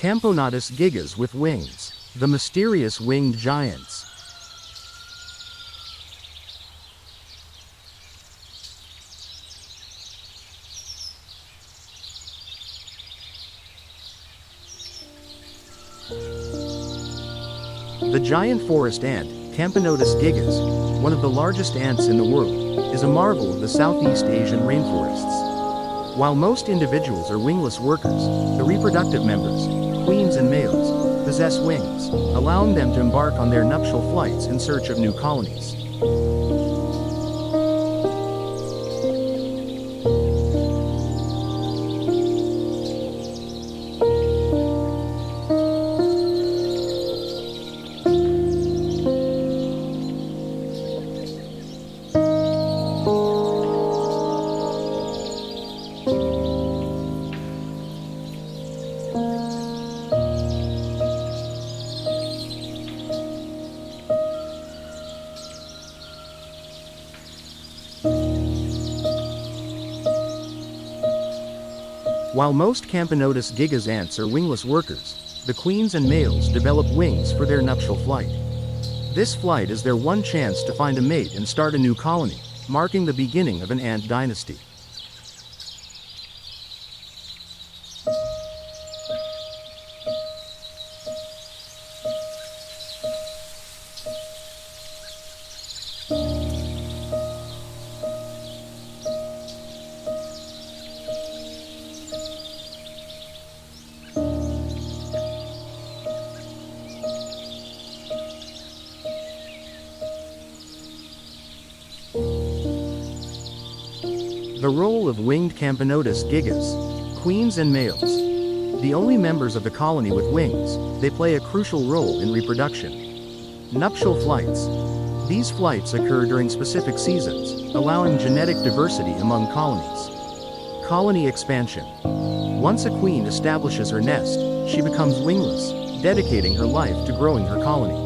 Camponatus gigas with wings. The mysterious winged giants. The giant forest ant, Camponotus gigas, one of the largest ants in the world, is a marvel of the Southeast Asian rainforests. While most individuals are wingless workers, the reproductive members, queens and males, possess wings, allowing them to embark on their nuptial flights in search of new colonies. While most Camponotus gigas ants are wingless workers, the queens and males develop wings for their nuptial flight. This flight is their one chance to find a mate and start a new colony, marking the beginning of an ant dynasty. The role of winged Camponotus gigas, queens and males. The only members of the colony with wings, they play a crucial role in reproduction. Nuptial flights. These flights occur during specific seasons, allowing genetic diversity among colonies. Colony expansion. Once a queen establishes her nest, she becomes wingless, dedicating her life to growing her colony.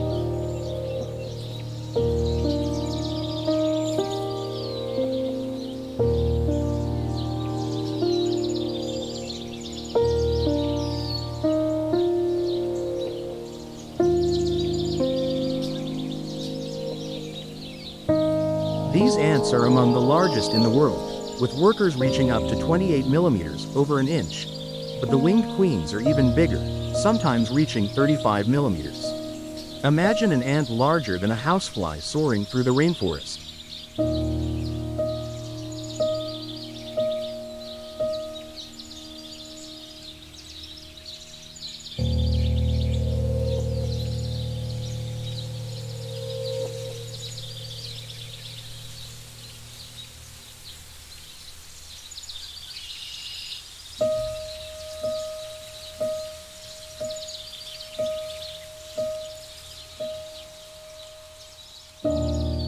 These ants are among the largest in the world, with workers reaching up to 28 millimeters, over an inch. But the winged queens are even bigger, sometimes reaching 35 millimeters. Imagine an ant larger than a housefly soaring through the rainforest.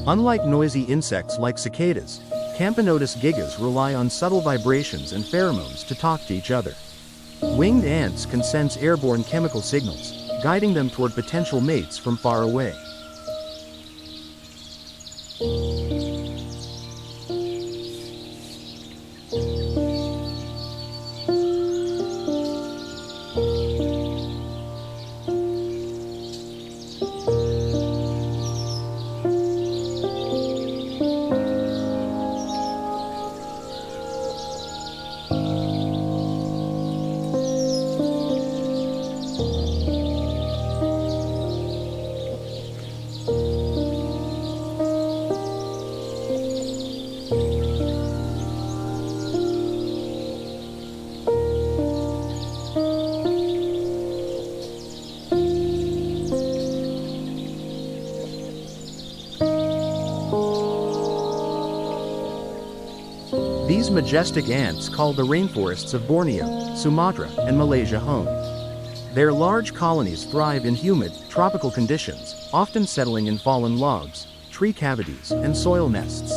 Unlike noisy insects like cicadas, Camponotus gigas rely on subtle vibrations and pheromones to talk to each other. Winged ants can sense airborne chemical signals, guiding them toward potential mates from far away. These majestic ants call the rainforests of Borneo, Sumatra, and Malaysia home. Their large colonies thrive in humid, tropical conditions, often settling in fallen logs, tree cavities, and soil nests.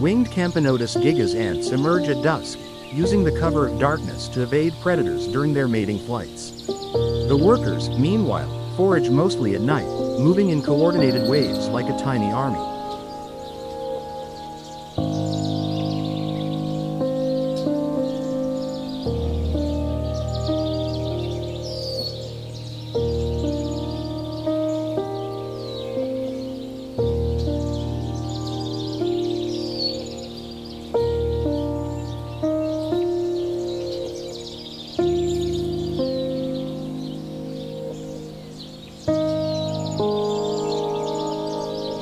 Winged Camponotus gigas ants emerge at dusk, using the cover of darkness to evade predators during their mating flights. The workers, meanwhile, forage mostly at night, moving in coordinated waves like a tiny army.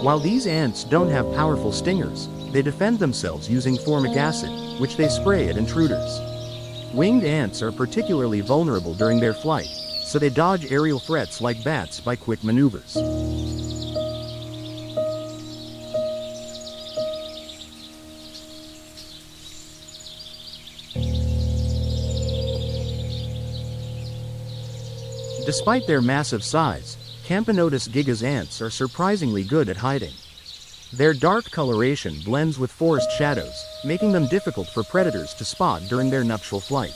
While these ants don't have powerful stingers, they defend themselves using formic acid, which they spray at intruders. Winged ants are particularly vulnerable during their flight, so they dodge aerial threats like bats by quick maneuvers. Despite their massive size, Camponotus gigas ants are surprisingly good at hiding. Their dark coloration blends with forest shadows, making them difficult for predators to spot during their nuptial flight.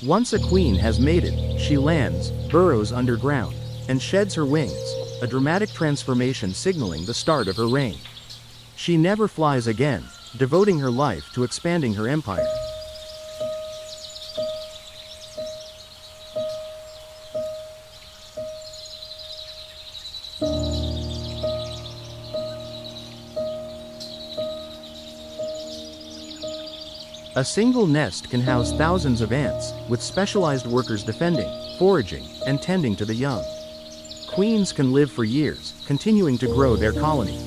Once a queen has mated, she lands, burrows underground, and sheds her wings, a dramatic transformation signaling the start of her reign. She never flies again, devoting her life to expanding her empire. A single nest can house thousands of ants, with specialized workers defending, foraging, and tending to the young. Queens can live for years, continuing to grow their colony.